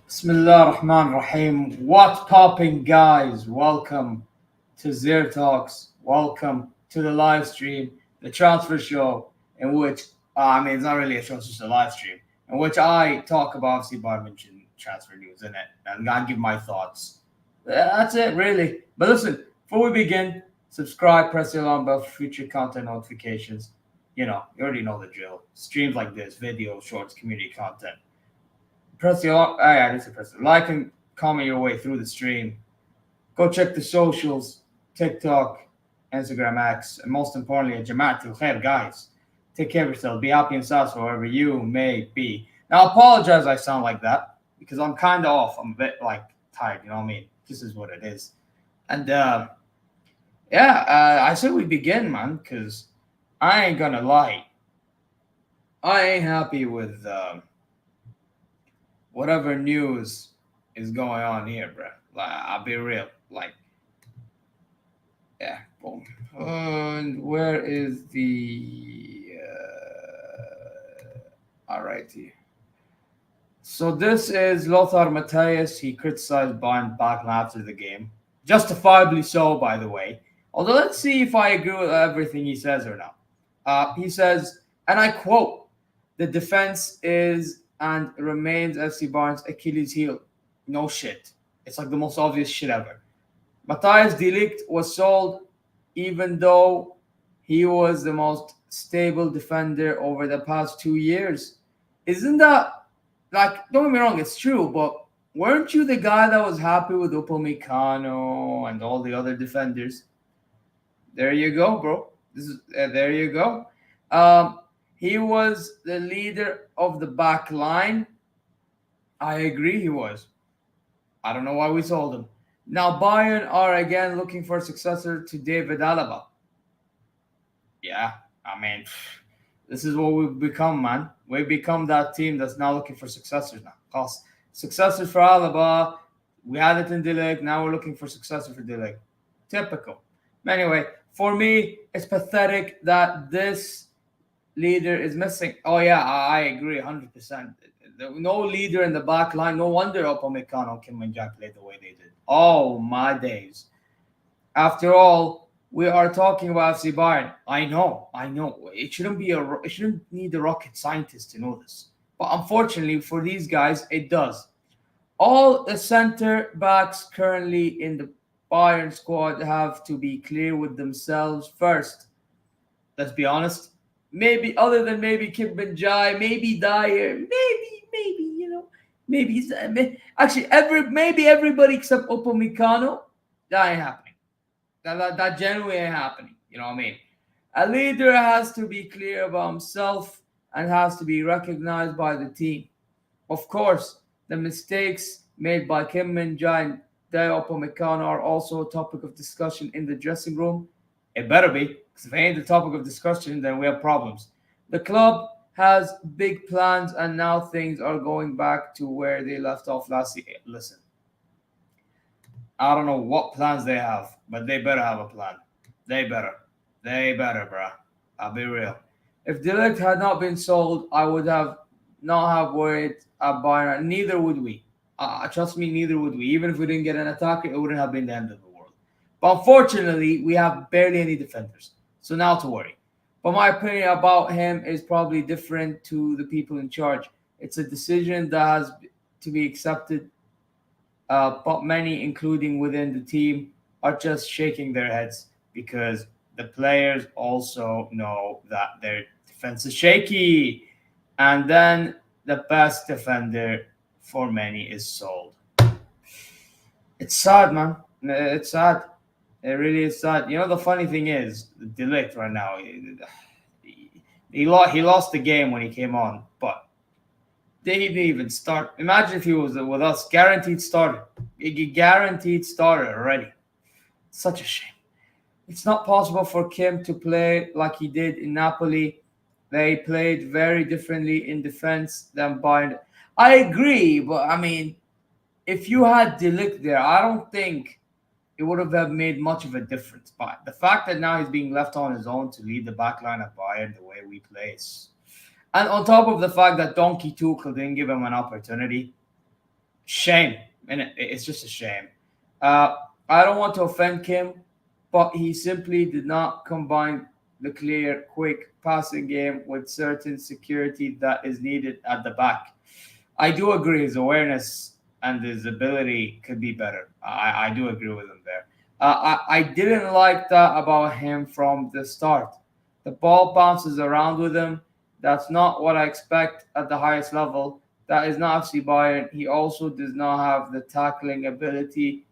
Bismillah Rahman Rahim. What's popping, guys? Welcome to ZeerTalks. Welcome to the live stream, the transfer show, in which, it's not really a show, it's just a live stream, in which I talk about FC Bayern Munich transfer news in it and I give my thoughts. That's it, really. But listen, before we begin, subscribe, press the alarm bell for future content notifications. You already know the drill. Streams like this, video, shorts, community content. Press the I didn't say press the like and comment your way through the stream. Go check the socials, TikTok, Instagram X, and most importantly, Jamaatul Khair, guys. Take care of yourself. Be happy and satisfied wherever you may be. Now, I apologize I sound like that because I'm kind of off. I'm a bit tired, you know what I mean? This is what it is. And I said we begin, man, because I ain't gonna lie. I ain't happy with whatever news is going on here, bro. I'll be real. Boom. And where is the? All right, here. So this is Lothar Matthäus. He criticized Bayern Bachmann after the game, justifiably so, by the way. Although let's see if I agree with everything he says or not. He says, and I quote: "The defense is and remains FC Bayern's Achilles heel." No shit. It's like the most obvious shit ever. Matthias de Ligt was sold even though he was the most stable defender over the past 2 years. Isn't that, don't get me wrong, it's true, but weren't you the guy that was happy with Upamecano and all the other defenders? There you go, bro. There you go. He was the leader of the back line. I agree he was. I don't know why we sold him. Now Bayern are again looking for a successor to David Alaba. Yeah, this is what we've become, man. We've become that team that's now looking for successors now. Cause successors for Alaba, we had it in De Ligt, now we're looking for successor for De Ligt. Typical. Anyway, for me, it's pathetic that this leader is missing. Oh yeah, I agree 100%. No leader in the back line. No wonder Upamecano and Kim Min-jae played the way they did. Oh my days. After all, we are talking about FC Bayern. I know. It shouldn't need a rocket scientist to know this. But unfortunately for these guys, it does. All the center backs currently in the Bayern squad have to be clear with themselves first. Let's be honest. Maybe other than maybe Kim Min-jae, maybe Dyer, maybe maybe everybody except Upamecano. That ain't happening. That genuinely ain't happening. You know what I mean? A leader has to be clear about himself and has to be recognized by the team. Of course, the mistakes made by Kim Min-jae and Dyer Upamecano are also a topic of discussion in the dressing room. It better be, because if it ain't the topic of discussion, then we have problems. The club has big plans, and now things are going back to where they left off last year. Listen, I don't know what plans they have, but they better have a plan. They better, bruh. I'll be real. If De Ligt had not been sold, I would not have worried about Bayern. Neither would we. Trust me, neither would we. Even if we didn't get an attacker, it wouldn't have been the end of the world. But unfortunately, we have barely any defenders. So now to worry. But my opinion about him is probably different to the people in charge. It's a decision that has to be accepted, but many, including within the team, are just shaking their heads because the players also know that their defense is shaky. And then the best defender for many is sold. It's sad, man. It's sad. It really is sad. You know, the funny thing is, De Ligt right now, he lost the game when he came on, but they didn't even start. Imagine if he was with us, guaranteed starter. Guaranteed starter already. Such a shame. It's not possible for Kim to play like he did in Napoli. They played very differently in defense than Bayern. I agree, but if you had De Ligt there, I don't think it would have made much of a difference. But the fact that now he's being left on his own to lead the back line of Bayern the way we play is... And on top of the fact that Donkey Tuchel didn't give him an opportunity, Shame. And it's just a shame. Uh, I don't want to offend Kim, but he simply did not combine the clear, quick passing game with certain security that is needed at the back. I do agree his awareness and his ability could be better. I do agree with him there. I didn't like that about him from the start. The ball bounces around with him. That's not what I expect at the highest level. That is not FC Bayern. He also does not have the tackling ability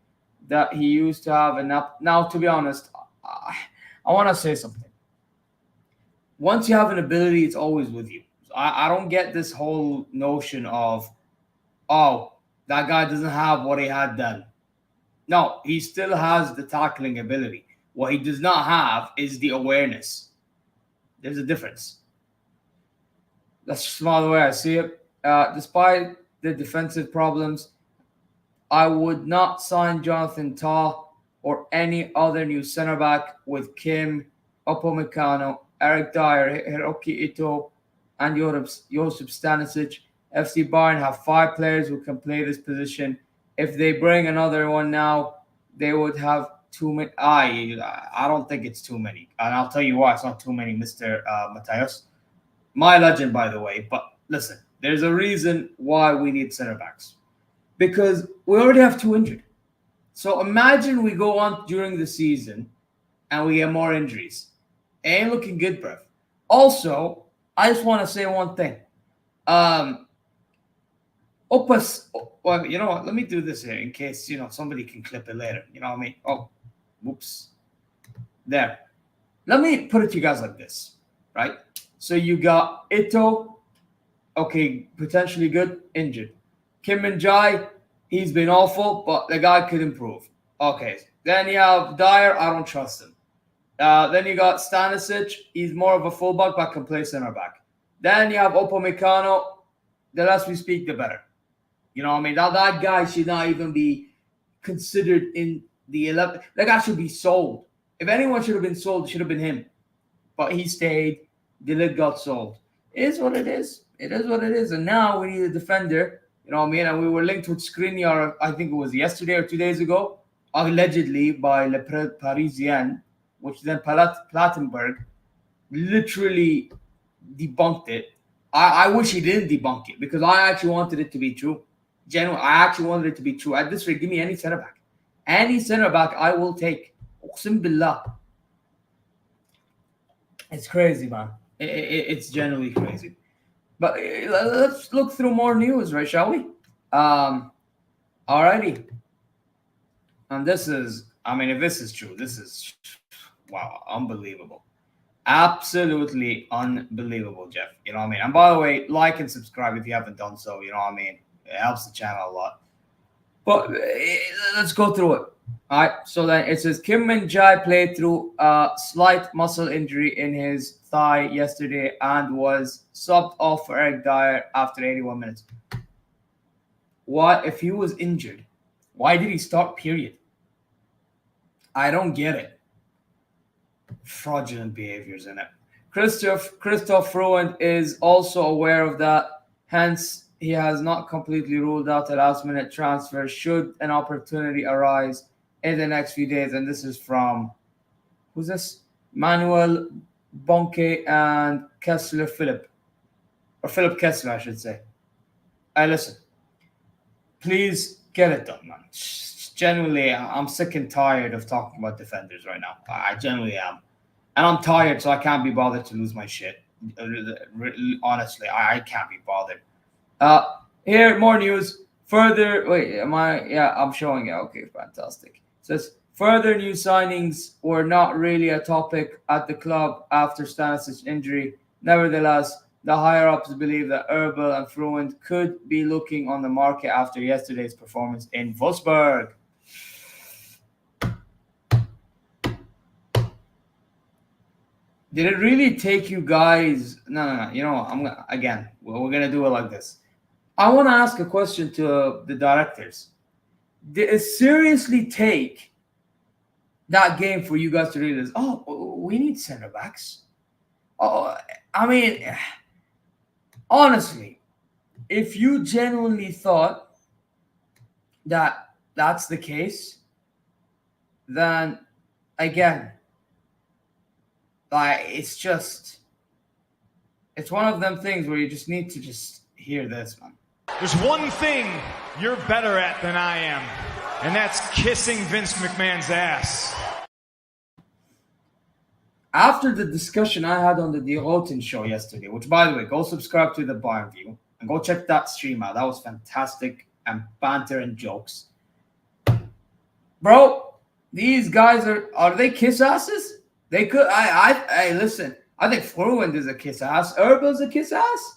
that he used to have. And now to be honest, I want to say something. Once you have an ability, it's always with you. I don't get this whole notion of, oh, that guy doesn't have what he had then. No, he still has the tackling ability. What he does not have is the awareness. There's a difference. That's just the way I see it. Despite the defensive problems, I would not sign Jonathan Tah or any other new centre back with Kim, Upamecano, Eric Dyer, Hiroki Ito, and Josip Stanisic. FC Bayern have 5 players who can play this position. If they bring another one now, they would have too many. I don't think it's too many. And I'll tell you why it's not too many, Mr. Matthias. My legend, by the way. But listen, there's a reason why we need centre backs. Because we already have 2 injured. So imagine we go on during the season and we get more injuries. It ain't looking good, bruv. Also, I just want to say one thing. Well, you know what? Let me do this here in case, somebody can clip it later. You know what I mean? Oh, whoops. There. Let me put it to you guys like this, right? So you got Ito, okay, potentially good, injured. Kim Min-jae, he's been awful, but the guy could improve. Okay. Then you have Dyer, I don't trust him. Then you got Stanisic, he's more of a fullback but can play center back. Then you have Upamecano, the less we speak, the better. You know what I mean? That guy should not even be considered in the 11. That guy should be sold. If anyone should have been sold, it should have been him. But he stayed. The lid got sold. It is what it is. It is what it is. And now we need a defender. You know what I mean? And we were linked with Skriniar, I think it was yesterday or 2 days ago, allegedly by Le Parisien, which then Plattenberg literally debunked it. I wish he didn't debunk it because I actually wanted it to be true. Genuine, I actually wanted it to be true. At this rate, give me any center back. Any center back I will take. Uqsim billah. It's crazy, man. It's genuinely crazy. But let's look through more news, right, shall we? Alrighty. And this is, if this is true, this is, wow, unbelievable. Absolutely unbelievable, Jeff. You know what I mean? And by the way, like and subscribe if you haven't done so. You know what I mean? It helps the channel a lot. But let's go through it. All right. So then it says Kim Min-jae played through a slight muscle injury in his thigh yesterday and was subbed off for Eric Dyer after 81 minutes. What if he was injured? Why did he start? Period. I don't get it. Fraudulent behaviors in it. Christoph Fruent is also aware of that. Hence, he has not completely ruled out a last-minute transfer should an opportunity arise in the next few days. And this is from, who's this? Manuel Bonke and Kessler Philip. Or Philip Kessler, I should say. Listen. Please get it done, man. Genuinely, I'm sick and tired of talking about defenders right now. I genuinely am. And I'm tired, so I can't be bothered to lose my shit. Honestly, I can't be bothered. Here, more news. I'm showing it. Okay, fantastic. It says, further new signings were not really a topic at the club after Stanisic's injury. Nevertheless, the higher-ups believe that Herbal and Fruent could be looking on the market after yesterday's performance in Wolfsburg. Did it really take you guys? No. You know what? We're gonna do it like this. I want to ask a question to the directors. Did it seriously take that game for you guys to realize, we need center backs? Honestly, if you genuinely thought that's the case, then again, like it's one of them things where you just need to just hear this, man. There's one thing you're better at than I am, and that's kissing Vince McMahon's ass. After the discussion I had on the Roten show yesterday, which, by the way, go subscribe to the Bayern View and go check that stream out. That was fantastic, and banter and jokes. Bro, these guys are they kiss asses? They could. I listen. I think Fluent is a kiss ass. Erbil's a kiss ass.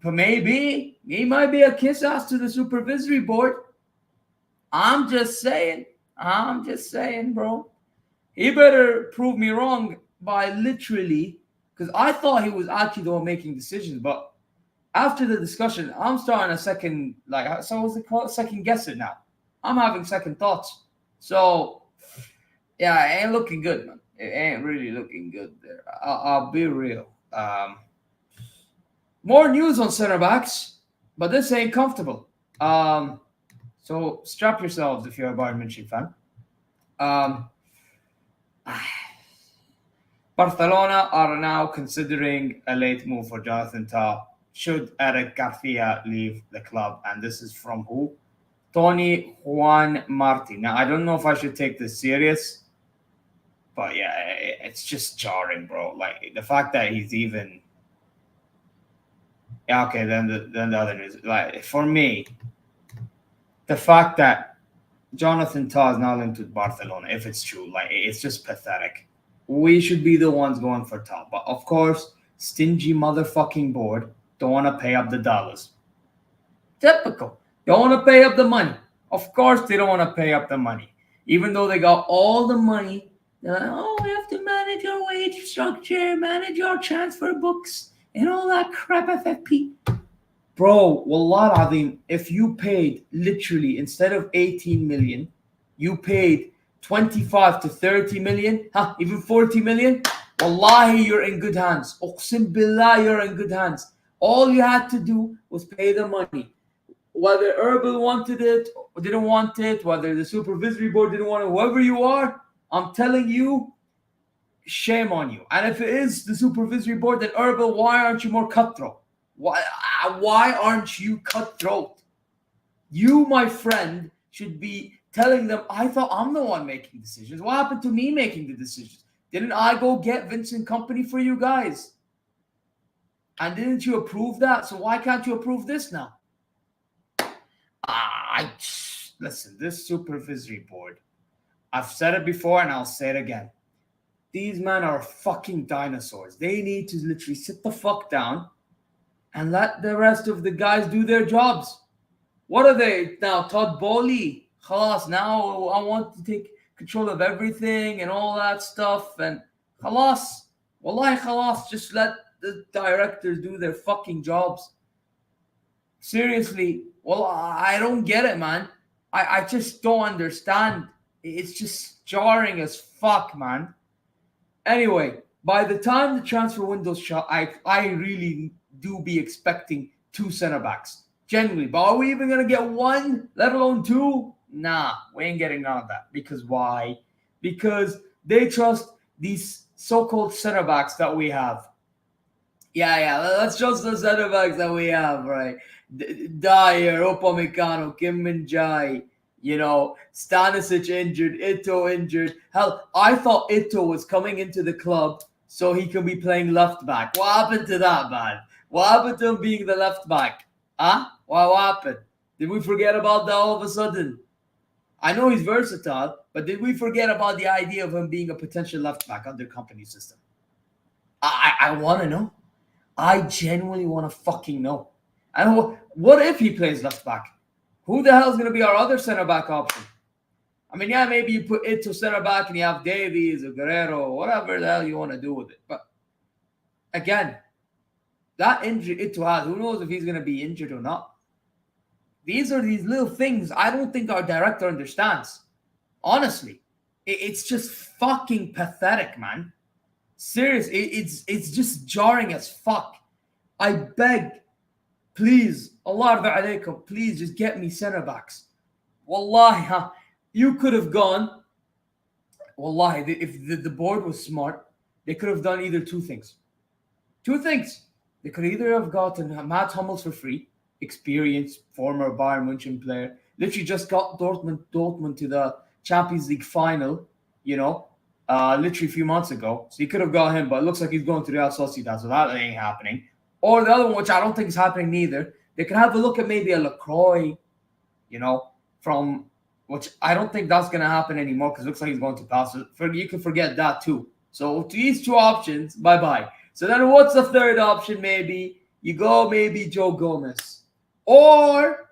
But maybe he might be a kiss ass to the supervisory board. I'm just saying, bro. He better prove me wrong by literally, because I thought he was actually the one making decisions. But after the discussion, I'm starting a second, so what's it called? Second guess it now. I'm having second thoughts. So, yeah, it ain't looking good, man. It ain't really looking good there. I'll be real. More news on center backs, but this ain't comfortable. So strap yourselves if you're a Bayern Munich fan. Barcelona are now considering a late move for Jonathan Tah should Eric Garcia leave the club. And this is from who? Tony Juan Martin. Now, I don't know if I should take this serious, but yeah, it's just jarring, bro. Like, the fact that he's even... Yeah, okay, then the other news. Like, for me, the fact that Jonathan Tah is now linked with Barcelona, if it's true, like, it's just pathetic. We should be the ones going for Tah. But, of course, stingy motherfucking board don't want to pay up the dollars. Typical. Don't want to pay up the money. Of course they don't want to pay up the money. Even though they got all the money, they're like, oh, we have to manage our wage structure, manage our transfer books, and all that crap, FFP. Bro, wallah al-azim, if you paid literally, instead of 18 million, you paid 25 to 30 million, even 40 million, wallahi, you're in good hands. Uqsim billah, you're in good hands. All you had to do was pay the money. Whether Erbil wanted it or didn't want it, whether the supervisory board didn't want it, whoever you are, I'm telling you, shame on you. And if it is the supervisory board, then Erbil, why aren't you more cutthroat? Why aren't you cutthroat? You, my friend, should be telling them, I thought I'm the one making decisions. What happened to me making the decisions? Didn't I go get Vincent Kompany for you guys? And didn't you approve that? So why can't you approve this now? Listen, this supervisory board, I've said it before and I'll say it again. These men are fucking dinosaurs. They need to literally sit the fuck down and let the rest of the guys do their jobs. What are they now? Todd Bowley? Khalas, now I want to take control of everything and all that stuff. And khalas, wallahi khalas, just let the directors do their fucking jobs. Seriously, well, I don't get it, man. I just don't understand. It's just jarring as fuck, man. Anyway, by the time the transfer window's shut, I really do be expecting 2 center backs. Genuinely. But are we even going to get 1, let alone 2? Nah, we ain't getting none of that. Because why? Because they trust these so-called center backs that we have. Yeah, let's trust the center backs that we have, right? Dyer, Upamecano, Kim Min-jae, Stanisic injured, Ito injured. Hell, I thought Ito was coming into the club so he can be playing left back. What happened to that, man? What happened to him being the left back? Huh? What happened? Did we forget about that all of a sudden? I know he's versatile, but did we forget about the idea of him being a potential left back under Kompany's system? I want to know. I genuinely want to fucking know. And what if he plays left back? Who the hell is going to be our other center back option? I mean, yeah, maybe you put it to center back and you have Davies or Guerrero, whatever the hell you want to do with it. But again, that injury Ito has, who knows if he's going to be injured or not? These are these little things I don't think our director understands. Honestly, it's just fucking pathetic, man. Seriously, it's just jarring as fuck. I beg, please, Allah alaykum, please just get me center backs. Wallahi, you could have gone. Wallahi, if the board was smart, they could have done either two things. Two things. They could either have gotten Matt Hummels for free, experienced former Bayern Munich player, literally just got Dortmund to the Champions League final, literally a few months ago. So you could have got him, but it looks like he's going to Real Sociedad, so that ain't happening. Or the other one, which I don't think is happening neither, they can have a look at maybe a LaCroix, from which I don't think that's going to happen anymore because it looks like he's going to pass. You can forget that too. So to these two options, bye-bye. So then what's the third option? Maybe you go Joe Gomez. Or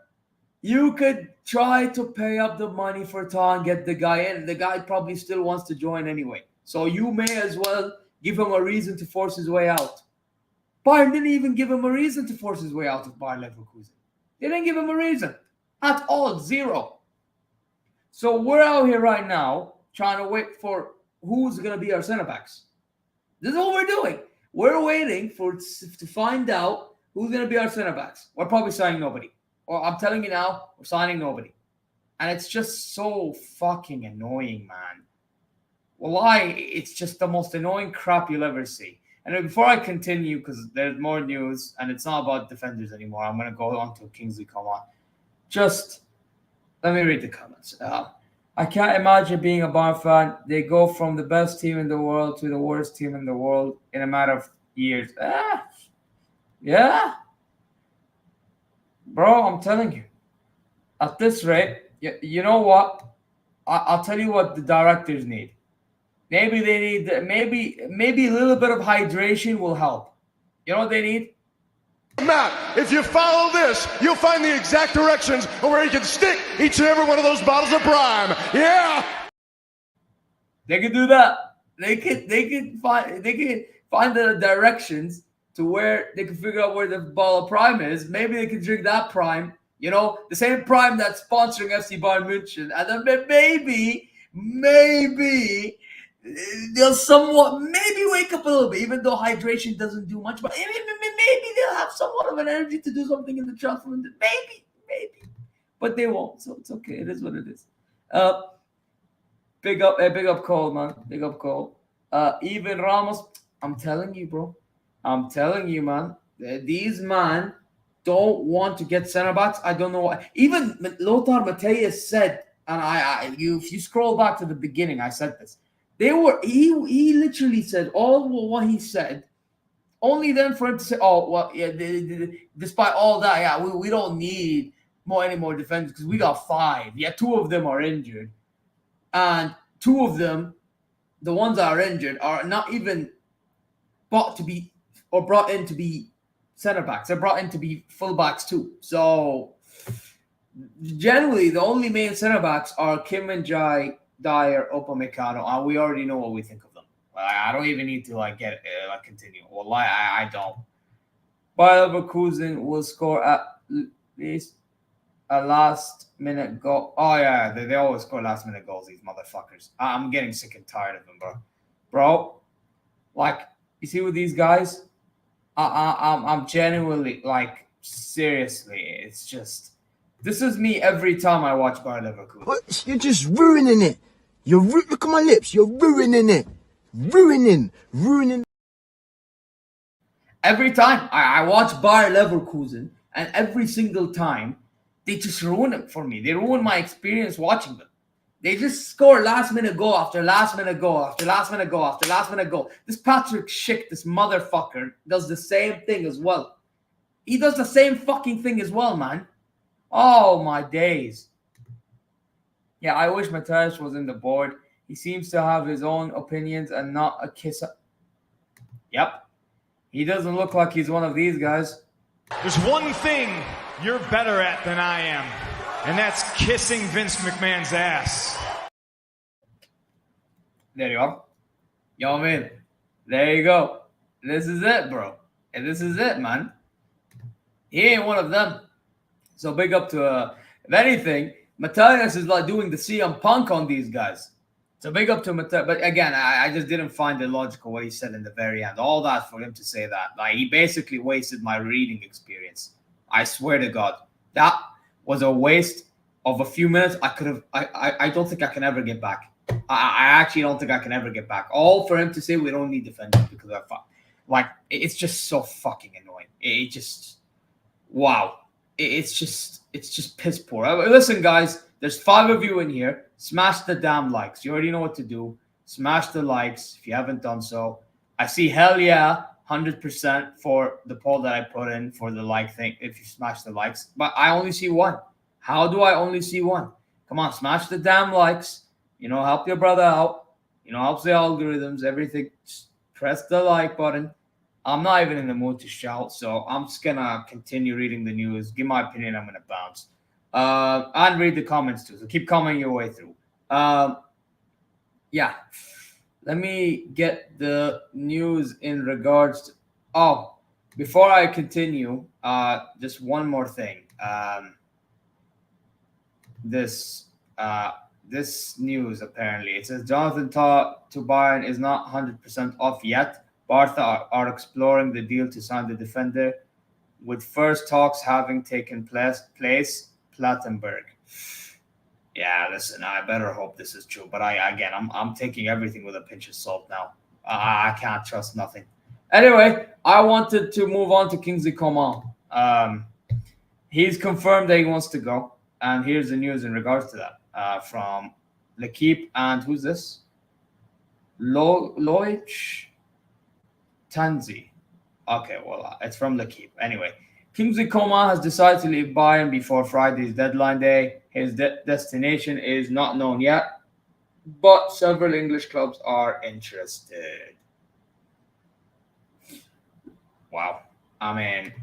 you could try to pay up the money for Ta and get the guy in. The guy probably still wants to join anyway. So you may as well give him a reason to force his way out. Bayern didn't even give him a reason to force his way out of Bayer Leverkusen. They didn't give him a reason. At all. Zero. So we're out here right now trying to wait for who's going to be our centre-backs. This is what we're doing. We're waiting to find out who's going to be our centre-backs. We're probably signing nobody. Or I'm telling you now, we're signing nobody. And it's just so fucking annoying, man. It's just the most annoying crap you'll ever see. And before I continue, because there's more news, and it's not about defenders anymore, I'm going to go on to Kingsley Coman. Just let me read the comments. I can't imagine being a Bayern fan. They go from the best team in the world to the worst team in the world in a matter of years. Yeah. Bro, I'm telling you. At this rate, you know what? I'll tell you what the directors need. Maybe they need, maybe a little bit of hydration will help. You know what they need? Matt, if you follow this, you'll find the exact directions of where you can stick each and every one of those bottles of Prime. Yeah! They can do that. They can find the directions to where they can figure out where the bottle of Prime is. Maybe they can drink that Prime. The same Prime that's sponsoring FC Bayern Munich. And then maybe they'll somewhat wake up a little bit, even though hydration doesn't do much. But maybe they'll have somewhat of an energy to do something in the transfer window. Maybe. But they won't, so it's okay. It is what it is. Big up Cole, man. Big up Cole. Even Ramos, I'm telling you, bro. I'm telling you, man. These man don't want to get center backs. I don't know why. Even Lothar Matthäus said, and if you scroll back to the beginning, I said this. He literally said all what he said. Only then for him to say, "Oh well, yeah." Despite all that, yeah, we don't need any more defenders because we got 5. Yeah, 2 of them are injured, and 2 of them, the ones that are injured, are not even brought in to be center backs. They're brought in to be full backs too. So generally, the only main center backs are Kim and Jai, Dyer, Upamecano, and we already know what we think of them. I don't even need to continue. Well, I don't. Bayer Leverkusen will score at least a last-minute goal. Oh yeah, they always score last-minute goals. These motherfuckers. I'm getting sick and tired of them, bro. You see with these guys, I'm genuinely seriously. It's just this is me every time I watch Bayer Leverkusen. What? You're just ruining it. Look at my lips. You're ruining it. Ruining. Every time I watch Bayer Leverkusen, and every single time, they just ruin it for me. They ruin my experience watching them. They just score last-minute goal after last-minute goal after last-minute goal after last-minute goal. This Patrick Schick, this motherfucker, does the same thing as well. He does the same fucking thing as well, man. Oh, my days. Yeah, I wish Matthäus was in the board. He seems to have his own opinions and not a kisser. Yep. He doesn't look like he's one of these guys. There's one thing you're better at than I am, and that's kissing Vince McMahon's ass. There you are. Yo, man. There you go. This is it, bro. And this is it, man. He ain't one of them. So big up to, if anything, Matthäus is doing the CM Punk on these guys. So big up to Matthäus. But again, I just didn't find it logical what he said in the very end. All that for him to say that. He basically wasted my reading experience. I swear to God. That was a waste of a few minutes, I don't think I can ever get back. I actually don't think I can ever get back. All for him to say we don't need defenders because I like it's just so fucking annoying. It just wow. It's just piss poor. Listen, guys, there's 5 of you in here. Smash the damn likes. You already know what to do. Smash the likes if you haven't done so. I see hell yeah, 100% for the poll that I put in for the like thing. If you smash the likes, but I only see 1. How do I only see 1? Come on, smash the damn likes. Help your brother out. Helps the algorithms, everything. Just press the like button. I'm not even in the mood to shout, so I'm just gonna continue reading the news, give my opinion, I'm gonna bounce. And read the comments too. So keep commenting your way through. Yeah. Let me get the news in regards to before I continue, just one more thing. This news apparently it says Jonathan Tah to Bayern is not 100% off yet. Barca are exploring the deal to sign the defender, with first talks having taken place. Plattenberg. Yeah, listen, I better hope this is true. But I'm taking everything with a pinch of salt now. I can't trust nothing. Anyway, I wanted to move on to Kingsley Coman. He's confirmed that he wants to go, and here's the news in regards to that from L'Equipe. And who's this? Loich Tanzi. Okay, well, it's from L'Equipe. Anyway, Kingsley Coman has decided to leave Bayern before Friday's deadline day. His destination is not known yet, but several English clubs are interested. Wow. I mean,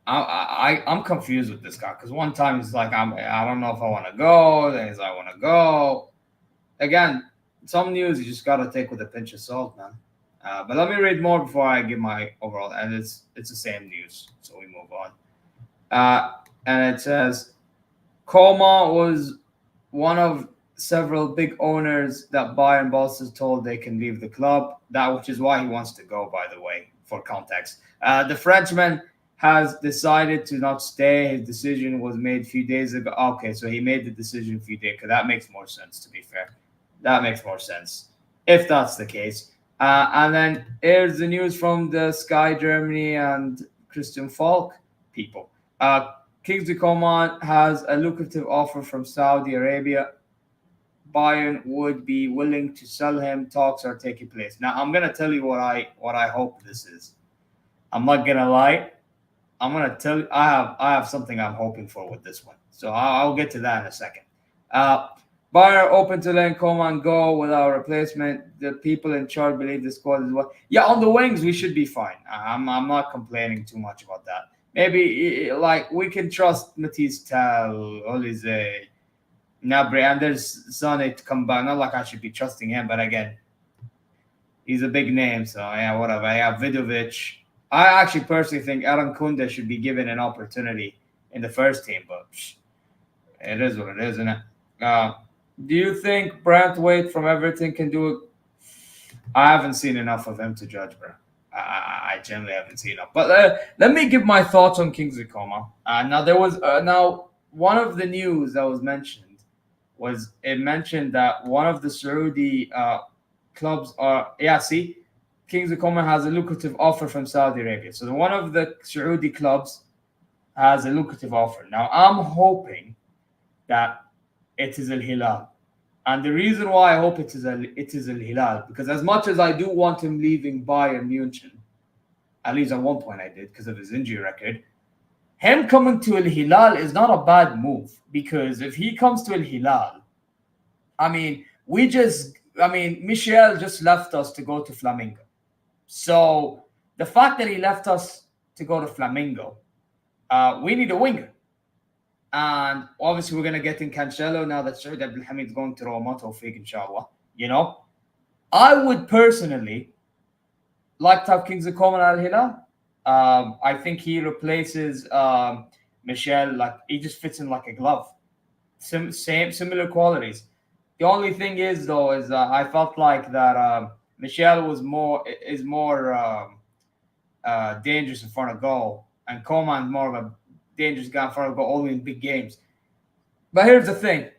I'm confused with this guy because one time he's like, I don't know if I want to go. Then he's like, I want to go. Again, some news you just got to take with a pinch of salt, man. But let me read more before I give my overall. And it's the same news, so we move on. And it says, Coman was one of several big owners that Bayern bosses told they can leave the club. Which is why he wants to go, by the way, for context. The Frenchman has decided to not stay. His decision was made a few days ago. Okay, so he made the decision a few days ago. That makes more sense, to be fair. That makes more sense, if that's the case. And then here's the news from the Sky Germany and Christian Falk people. Kingsley Coman has a lucrative offer from Saudi Arabia. Bayern would be willing to sell him. Talks are taking place. Now, I'm going to tell you what I hope this is. I'm not going to lie. I'm going to tell you I have something I'm hoping for with this one. So I'll get to that in a second. Bayern open to letting Coman go without replacement. The people in charge believe the squad is well. Yeah, on the wings, we should be fine. I'm not complaining too much about that. Maybe, we can trust Matisse Tal, Olise, Nabri, and there's Sane to come back. Not like I should be trusting him, but again, he's a big name, so yeah, whatever. I have Vidovic. I actually personally think Aaron Kunde should be given an opportunity in the first team, but it is what it is, isn't it? Do you think Brantwaite from Everton can do it? I haven't seen enough of him to judge, bro. I generally haven't seen enough. But let me give my thoughts on Kingsley Coman. Now there was one of the news that was mentioned was it mentioned that one of the Saudi clubs Kingsley Coman has a lucrative offer from Saudi Arabia. So one of the Saudi clubs has a lucrative offer. Now I'm hoping that it is Al Hilal. And the reason why I hope it is Al Hilal, because as much as I do want him leaving Bayern Munich, at least at one point I did because of his injury record, him coming to Al Hilal is not a bad move, because if he comes to Al Hilal, Michel just left us to go to Flamengo. So the fact that he left us to go to Flamengo, we need a winger. And obviously, we're going to get in Cancelo now that Saud Abdelhamid's going to Roma, Tawfiq, inshallah. I would personally like to have Kingsley Coman Al Hilal. I think he replaces Michel. He just fits in like a glove. Similar qualities. The only thing is, though, is I felt like that Michel is more dangerous in front of goal, and Coman's more of a dangerous guy in front of goal only in big games. But here's the thing.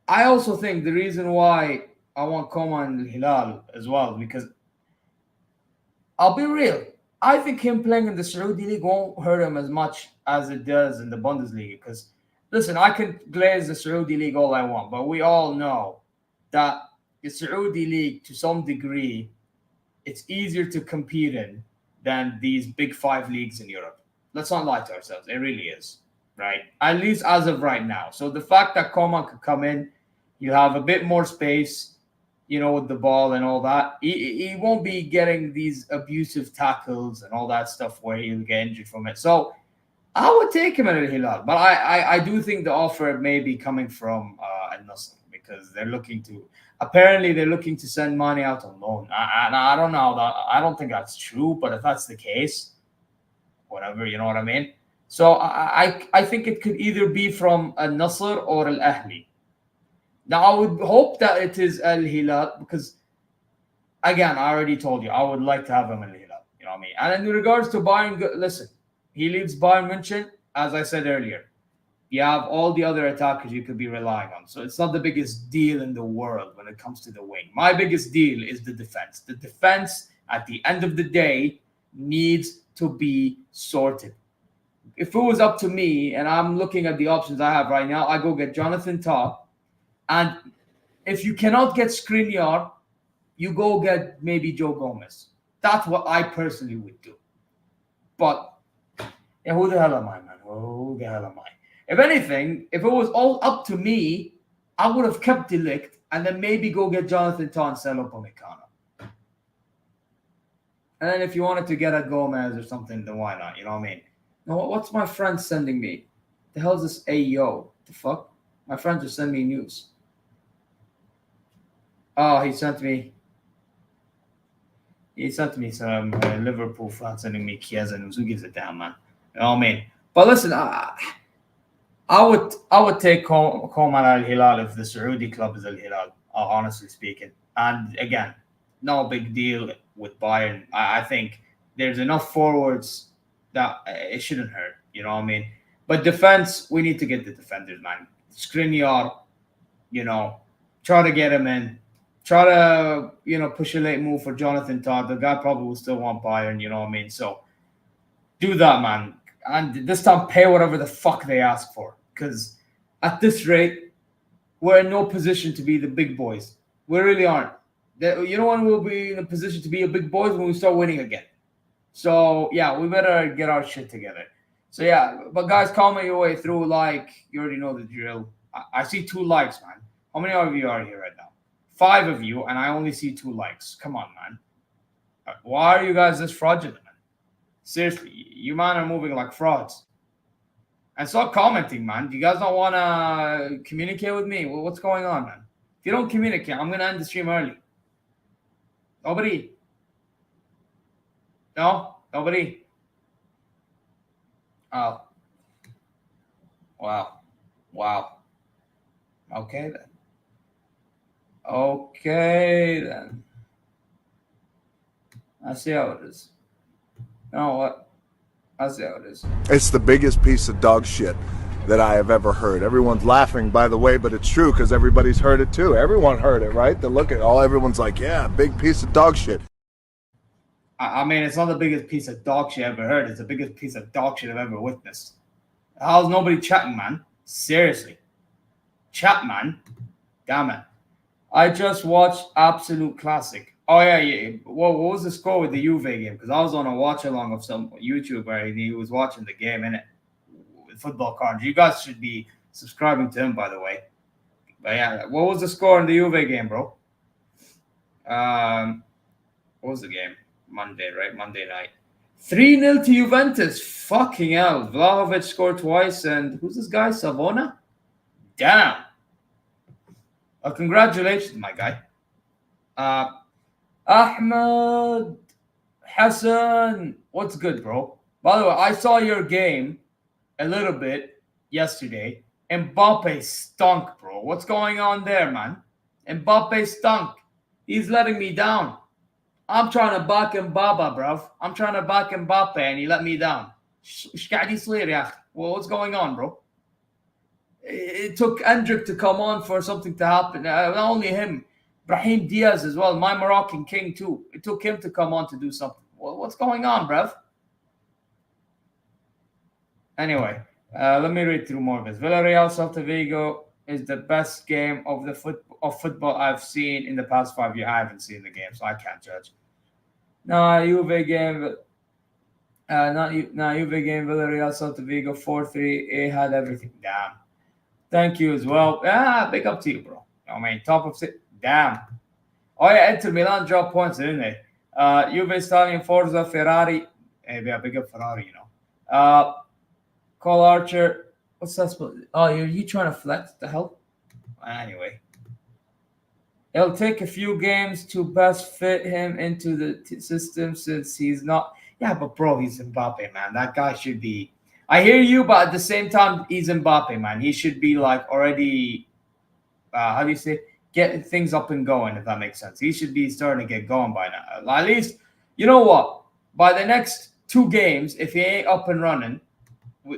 I also think the reason why I want Coman and Hilal as well, because I'll be real. I think him playing in the Saudi League won't hurt him as much as it does in the Bundesliga. Because, listen, I can glaze the Saudi League all I want, but we all know that the Saudi League, to some degree, it's easier to compete in than these big 5 leagues in Europe. Let's not lie to ourselves. It really is, right? At least as of right now. So the fact that Coman could come in, you have a bit more space, with the ball and all that. He won't be getting these abusive tackles and all that stuff where he'll get injured from it. So I would take him at Al Hilal, but I do think the offer may be coming from Al Nassr, because they're looking to send money out on loan. And I don't know that. I don't think that's true, but if that's the case, whatever, you know what I mean? So I think it could either be from Al Nassr or Al Ahli. Now, I would hope that it is Al Hilal, because, again, I already told you, I would like to have him in Al Hilal. You know what I mean? And in regards to Bayern, listen, he leaves Bayern Munich, as I said earlier. You have all the other attackers you could be relying on. So it's not the biggest deal in the world when it comes to the wing. My biggest deal is the defense. The defense, at the end of the day, needs to be sorted. If it was up to me, and I'm looking at the options I have right now, I go get Jonathan Tah. And if you cannot get Skriniar, you go get maybe Joe Gomez. That's what I personally would do. But who the hell am I, man? Who the hell am I? If anything, if it was all up to me, I would have kept De Ligt and then maybe go get Jonathan Tah and sell Upamecano. And then if you wanted to get a Gomez or something, then why not? You know what I mean? No, what's my friend sending me? The hell's this Ayo? The fuck? My friend just sent me news. Oh, he sent me some Liverpool fan sending me Chiesa news. Who gives a damn, man? You know what I mean? But listen, I would take Coman Al Hilal if the Saudi club is Al Hilal, honestly speaking. And again, no big deal with Bayern. I think there's enough forwards that it shouldn't hurt. You know what I mean? But defense, we need to get the defenders, man. Skriniar, try to get him in. Try to, push a late move for Jonathan Tah. The guy probably will still want Bayern, you know what I mean? So do that, man. And this time pay whatever the fuck they ask for. Because at this rate, we're in no position to be the big boys. We really aren't. You know when we'll be in a position to be a big boys? When we start winning again. So, yeah, we better get our shit together. So, yeah, but guys, comment your way through. You already know the drill. I see 2 likes, man. How many of you are here right now? 5 of you, and I only see 2 likes. Come on, man. Why are you guys this fraudulent, man? Seriously, you man are moving like frauds. And stop commenting, man. Do you guys not want to communicate with me? Well, what's going on, man? If you don't communicate, I'm going to end the stream early. Nobody? No? Nobody? Oh. Wow. Okay, then. I see how it is. You know what? I see how it is. It's the biggest piece of dog shit that I have ever heard. Everyone's laughing, by the way, but it's true because everybody's heard it too. Everyone heard it, right? They look at everyone's like, yeah, big piece of dog shit. I mean, it's not the biggest piece of dog shit I've ever heard. It's the biggest piece of dog shit I've ever witnessed. How's nobody chatting, man? Seriously. Chat, man. Damn it. I just watched Absolute Classic. Oh, yeah. What was the score with the Juve game? Because I was on a watch-along of some YouTube where he was watching the game, innit? With Football Cards. You guys should be subscribing to him, by the way. But, yeah, what was the score in the Juve game, bro? What was the game? Monday, right? Monday night. 3-0 to Juventus. Fucking hell. Vlahovic scored twice. And who's this guy? Savona? Damn. Well, congratulations, my guy. Ahmed Hassan. What's good, bro? By the way, I saw your game a little bit yesterday. Mbappe stunk, bro. What's going on there, man? Mbappe stunk. He's letting me down. I'm trying to back Mbappe, bro. I'm trying to back Mbappe, and he let me down. Well, what's going on, bro? It took Endrick to come on for something to happen. Not only him, Brahim Diaz as well, my Moroccan king too. It took him to come on to do something. Well, what's going on, bruv? Anyway, let me read through more of this. Villarreal Celta Vigo is the best game of football I've seen in the past 5 years. I haven't seen the game, so I can't judge. Juve game. Juve game. Villarreal Celta Vigo 4-3. It had everything. Damn. Thank you as well. Big up to you, bro. I mean, top of six. Damn. Oh yeah, Inter Milan dropped points, didn't they? Juve Stallion Forza Ferrari. Hey, yeah, big up Ferrari, you know. Cole Archer. What's that spell? Oh, you trying to flex? The hell? Anyway. It'll take a few games to best fit him into the system since he's not. Yeah, but bro, he's Mbappe, man. That guy should be. I hear you, but at the same time, he's Mbappe, man. He should be like already. How do you say? Getting things up and going, if that makes sense. He should be starting to get going by now. At least, you know what? By the next 2 games, if he ain't up and running,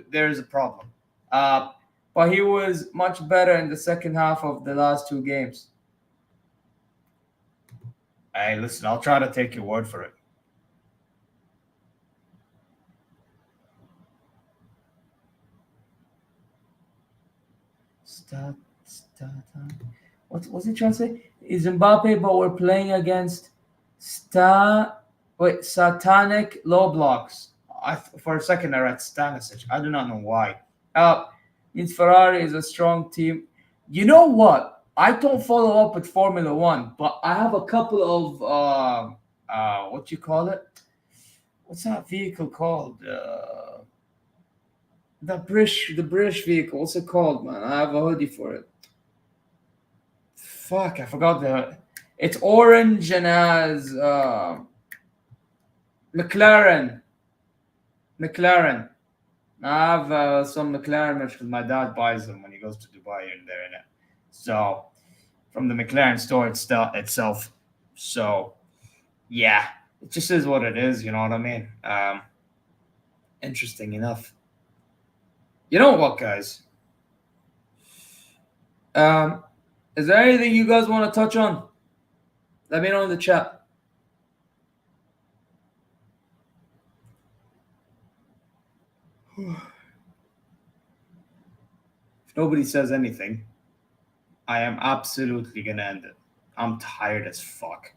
there's a problem. But he was much better in the second half of the last 2 games. Hey, listen, I'll try to take your word for it. What's he trying to say? Is Mbappe, but we're playing against satanic low blocks. For a second I read Stanisic. I do not know why. Means Ferrari is a strong team. You know what? I don't follow up with Formula One, but I have a couple of what you call it? What's that vehicle called? The British vehicle. What's it called, man? I have a hoodie for it. Fuck, I forgot it's orange and has McLaren. I have some McLaren merch because my dad buys them when he goes to Dubai and they're in it. So from the McLaren store itself. So yeah, it just is what it is. You know what I mean? Interesting enough. You know what, guys? Is there anything you guys want to touch on? Let me know in the chat. If nobody says anything, I am absolutely going to end it. I'm tired as fuck.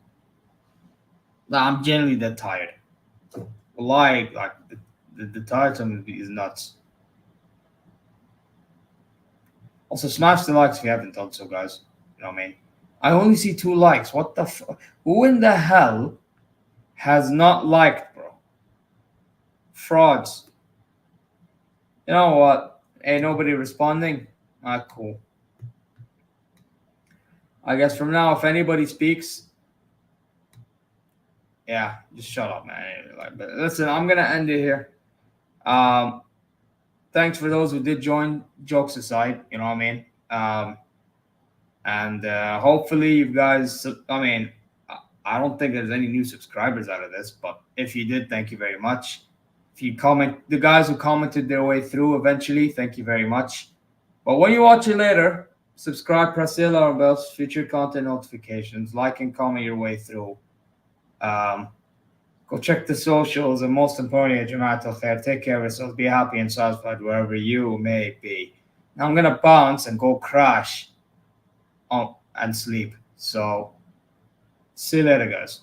I'm genuinely that tired. Like the tiresome is nuts. Also, smash the likes if you haven't done so, guys. You know what I mean? I only see 2 likes. What the who in the hell has not liked, bro? Frauds. You know what? Ain't nobody responding? Cool. I guess from now, if anybody speaks, yeah, just shut up, man. But listen, I'm gonna end it here. Thanks for those who did join. Jokes aside, you know what I mean. And hopefully you guys. I mean, I don't think there's any new subscribers out of this, but if you did, thank you very much. If you comment, the guys who commented their way through eventually, thank you very much. But when you watch it later, subscribe, press the alarm bells, future content notifications, like and comment your way through. Go check the socials, and most importantly, Jamaat al-Khair, take care of yourselves, be happy and satisfied wherever you may be. Now I'm gonna bounce and go crash and sleep. So see you later, guys.